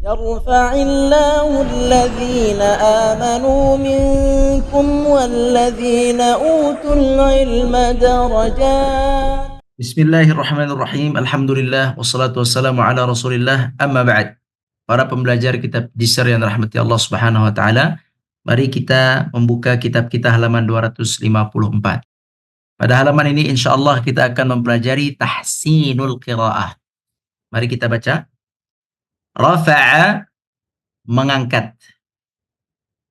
يرفع الله الذين آمنوا منكم والذين أوتوا العلم درجات. Bismillahirrahmanirrahim. Alhamdulillah wassalatu wassalamu ala Rasulillah. Amma ba'd. Para pembelajar kitab Jisr yang rahmati Allah Subhanahu wa taala, mari kita membuka kitab kita halaman 254. Pada halaman ini insyaallah kita akan mempelajari tahsinul qiraah. Mari kita baca. Rafa'a, mengangkat.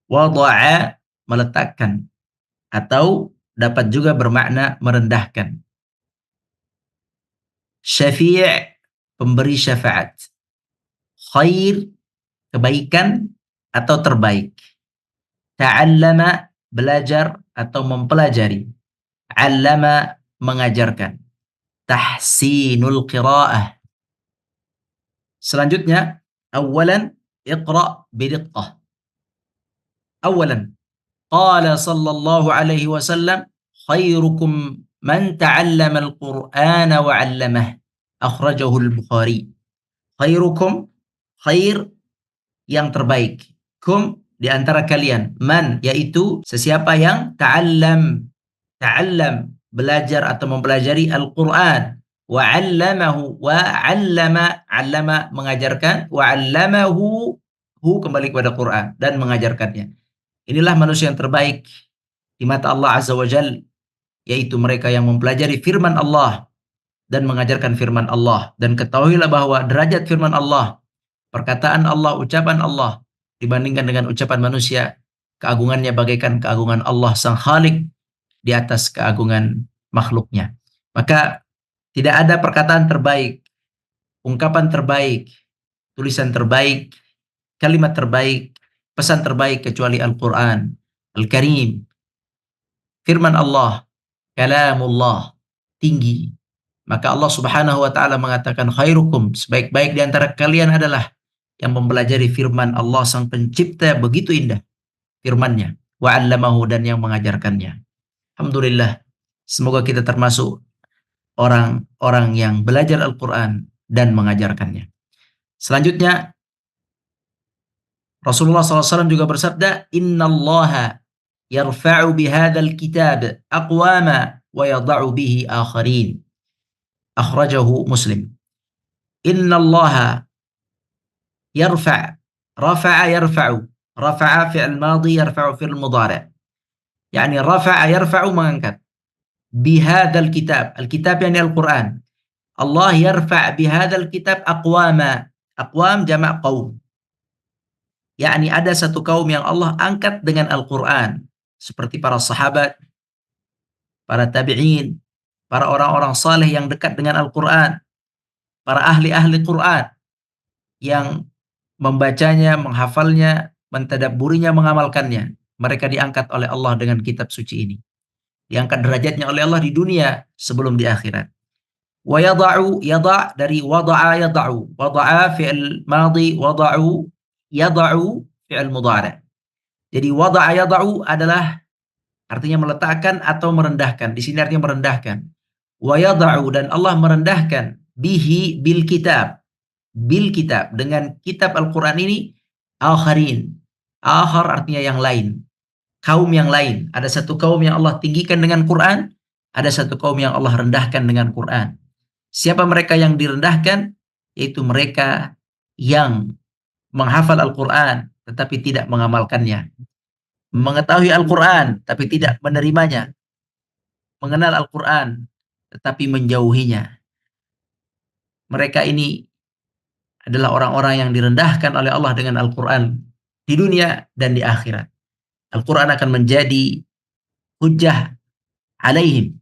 Wada'a, meletakkan, atau dapat juga bermakna merendahkan. Syafi', pemberi syafaat. Khair, kebaikan atau terbaik. Ta'allama, belajar atau mempelajari. 'Allama, mengajarkan. Tahsinul qiraah. Selanjutnya, awalan iqra' biriqqah. Awalan, qala sallallahu alaihi wasallam, khairukum man ta'allama al-Qur'ana wa 'allamah. Akhrajahu al-Bukhari. Khairukum, khair, yang terbaik. Kum, di antara kalian. Man, yaitu sesiapa yang ta'allam, belajar atau mempelajari Al-Quran. Wa 'allamahu, wa 'allama, mengajarkan. Wa 'allamahu, kembali kepada Quran, dan mengajarkannya. Inilah manusia yang terbaik di mata Allah Azza wa Jalla, yaitu mereka yang mempelajari firman Allah dan mengajarkan firman Allah. Dan ketahuilah bahwa derajat firman Allah, perkataan Allah, ucapan Allah, dibandingkan dengan ucapan manusia, keagungannya bagaikan keagungan Allah Sang Khalik di atas keagungan makhluknya. Maka tidak ada perkataan terbaik, ungkapan terbaik, tulisan terbaik, kalimat terbaik, pesan terbaik kecuali Al-Quran Al-Karim. Firman Allah, kalamullah, tinggi. Maka Allah Subhanahu wa taala mengatakan khairukum, sebaik-baik di antara kalian adalah yang mempelajari firman Allah Sang Pencipta, begitu indah firman-Nya, wa 'allamahu, dan yang mengajarkannya. Alhamdulillah, semoga kita termasuk orang-orang yang belajar Al-Quran dan mengajarkannya. Selanjutnya, Rasulullah SAW juga bersabda, innallaha yarfa'u bihadzal kitab aqwama wa yada'u bihi akharin. Akhrajahu Muslim. Innallaha yarfa', rafa'a yarfa'u. Rafa'a fi'il madhi, yarfa'u fi'il mudhari'. Yani rafa'a yarfa'u, mengangkat. Bihadzal kitab, al-kitab yani Al-Quran. Allah yarfa' bihadzal kitab aqwama. Aqwam jamak qaum. Yakni ada satu kaum yang Allah angkat dengan Al-Quran. Seperti para sahabat, para tabi'in, para orang-orang saleh yang dekat dengan Al-Quran, para ahli-ahli Quran yang membacanya, menghafalnya, mentadabburinya, mengamalkannya. Mereka diangkat oleh Allah dengan kitab suci ini. Diangkat derajatnya oleh Allah di dunia sebelum di akhirat. Wa yada'u, yada' dari wada'a yada'u. Wada'a fi'il madhi, wada'u yada'u fi'il mudhari'. Jadi wada'a yada'u adalah artinya meletakkan atau merendahkan. Di sini artinya merendahkan. Wa yada'u, dan Allah merendahkan bihi, bil kitab. Bil kitab, dengan kitab Al-Quran ini, akharin. Akhar artinya yang lain. Kaum yang lain. Ada satu kaum yang Allah tinggikan dengan Quran, ada satu kaum yang Allah rendahkan dengan Quran. Siapa mereka yang direndahkan? Yaitu mereka yang menghafal Al-Quran tetapi tidak mengamalkannya. Mengetahui Al-Quran tapi tidak menerimanya. Mengenal Al-Quran tetapi menjauhinya. Mereka ini adalah orang-orang yang direndahkan oleh Allah dengan Al-Quran di dunia dan di akhirat. Al-Quran akan menjadi hujjah alaihim.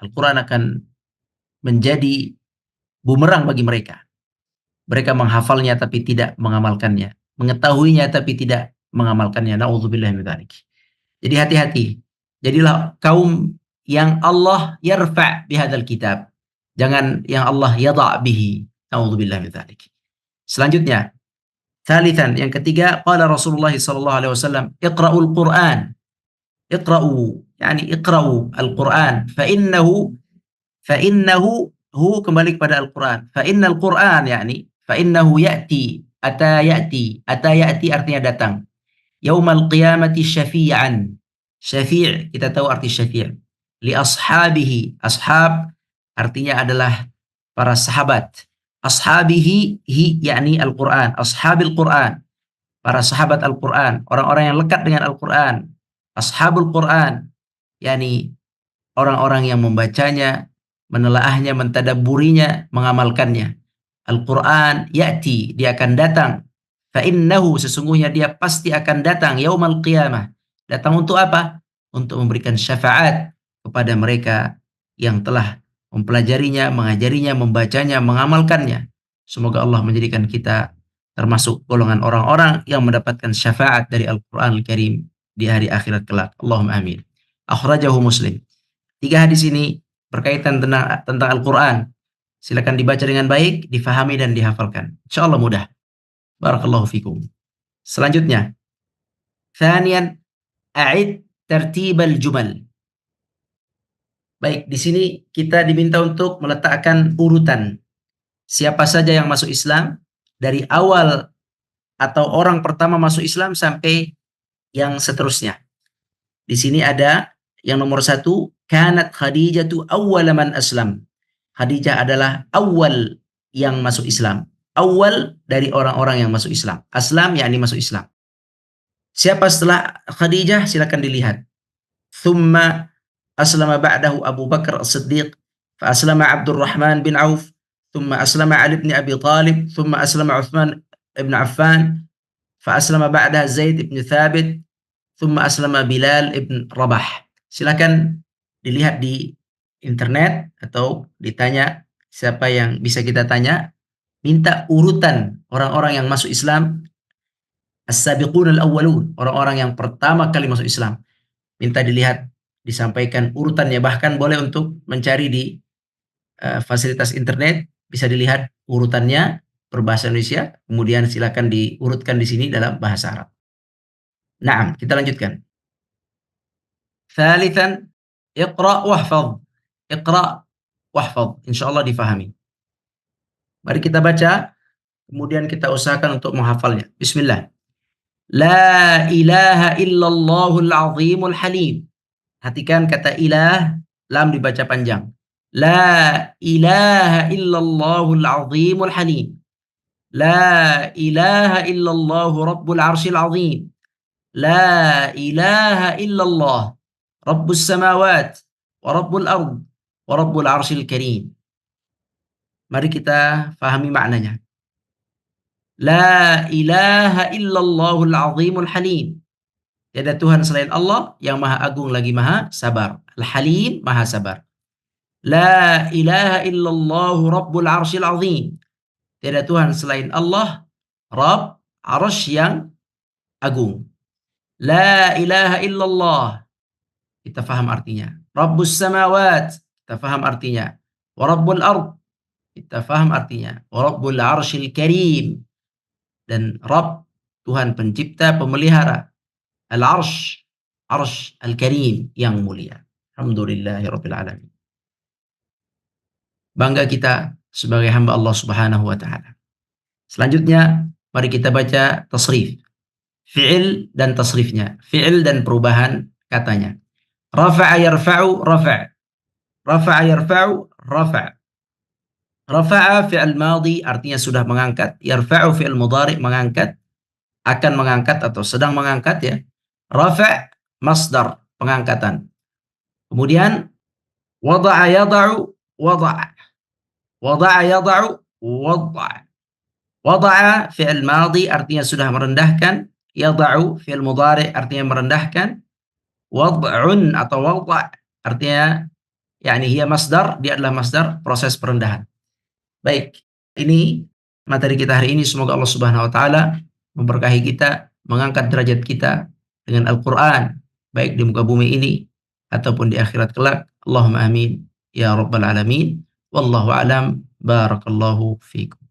Al-Quran akan menjadi bumerang bagi mereka. Mereka menghafalnya tapi tidak mengamalkannya. Mengetahuinya tapi tidak mengamalkannya. Na'udzubillah min dzalik. Jadi hati-hati. Jadilah kaum yang Allah yarfa' bihadzal kitab. Jangan yang Allah yada' bihi. Na'udzubillah min dzalik. Selanjutnya, thalithan, yang ketiga, qala Rasulullah sallallahu alaihi wasallam, iqra'ul Qur'an. Iqra'u, yani iqra'u al-Qur'an, fa innahu kembali kepada Al-Quran. Fa innal Qur'an, yani fa innahu ya'ti ata ya'ti. Ata ya'ti artinya datang. Yaumal qiyamati syafi'an. Syafi' kita tahu arti syafi'. Li ashabihi. Ashab artinya adalah para sahabat. Ashabihi hi yakni Al-Quran. Ashabil Quran. Para sahabat Al-Quran. Orang-orang yang lekat dengan Al-Quran. Ashabul Quran. Yani orang-orang yang membacanya, menelaahnya, mentadabburinya, mengamalkannya. Al-Quran ya'ti, dia akan datang. Fa'innahu, sesungguhnya dia pasti akan datang yaumal qiyamah. Datang untuk apa? Untuk memberikan syafaat kepada mereka yang telah mempelajarinya, mengajarinya, membacanya, mengamalkannya. Semoga Allah menjadikan kita termasuk golongan orang-orang yang mendapatkan syafaat dari Al-Quran Al-Karim di hari akhirat kelak. Allahumma amin. Akhrajahu Muslim. 3 hadis ini berkaitan tentang Al-Quran. Silakan dibaca dengan baik, difahami dan dihafalkan. Insyaallah mudah. Barakallahu fikum. Selanjutnya, thaniyan a'id tertibal jumal. Baik, di sini kita diminta untuk meletakkan urutan siapa saja yang masuk Islam dari awal atau orang pertama masuk Islam sampai yang seterusnya. Di sini ada yang nomor 1, kanat Khadijatu awwala man aslam. Khadijah adalah awal yang masuk Islam. Awal dari orang-orang yang masuk Islam. Aslam yakni masuk Islam. Siapa setelah Khadijah? Silakan dilihat. Thumma aslama ba'dahu Abu Bakar As-Siddiq, fa aslama Abdurrahman bin Auf, thumma aslama Ali bin Abi Talib, thumma aslama Uthman ibn Affan, fa aslama ba'daha Zaid ibn Thabit, thumma aslama Bilal ibn Rabah. Silakan dilihat di internet atau ditanya siapa yang bisa kita tanya. Minta urutan orang-orang yang masuk Islam. As-sabiqun al-awwalun, orang-orang yang pertama kali masuk Islam. Minta dilihat, disampaikan urutannya. Bahkan boleh untuk mencari di fasilitas internet, bisa dilihat urutannya berbahasa Indonesia. Kemudian silakan diurutkan di sini dalam bahasa Arab. Naam, kita lanjutkan. Thalithan, iqra' wahfadh. Iqra' wahfadh. Insyaallah difahami. Mari kita baca, kemudian kita usahakan untuk menghafalnya. Bismillah. La ilaha illallahul azimul halim. Perhatikan kata ilah, lam dibaca panjang. La ilaha illallahul azimul halim. La ilaha illallahu rabbul arshil azim. La ilaha illallah rabbus samawat wa rabbul ard wa rabbul arshil karim. Mari kita fahami maknanya. La ilaha illallahul azimul halim. Tiada Tuhan selain Allah yang maha agung lagi maha sabar. Al-Halim, maha sabar. La ilaha illallahu rabbul arshil azim. Tiada Tuhan selain Allah, Rabb, arsy yang agung. La ilaha illallah. Kita faham artinya. Rabbus samawat. Kita faham artinya. Wa rabbul ard. Kita faham artinya. Wa rabbul arshil karim. Dan Rabb, Tuhan pencipta, pemelihara. Al-arsh, arsh al-karim, yang mulia. Alhamdulillahirabbil alamin. Bangga kita sebagai hamba Allah Subhanahu wa taala. Selanjutnya, mari kita baca tasrif. Fi'il dan tasrifnya. Fi'il dan perubahan katanya. Rafa'a yarfa'u, rafa'. Rafa'a yarfa'u, rafa'. Rafa'a fi'il madhi artinya sudah mengangkat. Yarfa'u fi'il mudhari mengangkat. Akan mengangkat atau sedang mengangkat ya. Rafa' masdar pengangkatan. Kemudian wada'a yada'u, wada'a. Wada'a yada'u, wada'a. Wada'a fi'il madhi artinya sudah merendahkan. Yada'u fi'il mudhari artinya merendahkan. Wad'un atau wada' artinya yakni hiya masdar, dia adalah masdar proses perendahan. Baik, ini materi kita hari ini. Semoga Allah Subhanahu wa taala memberkahi kita, mengangkat derajat kita dengan Al-Qur'an, baik di muka bumi ini ataupun di akhirat kelak. Allahumma amin ya rabbal alamin. Wallahu a'lam. Barakallahu fiikum.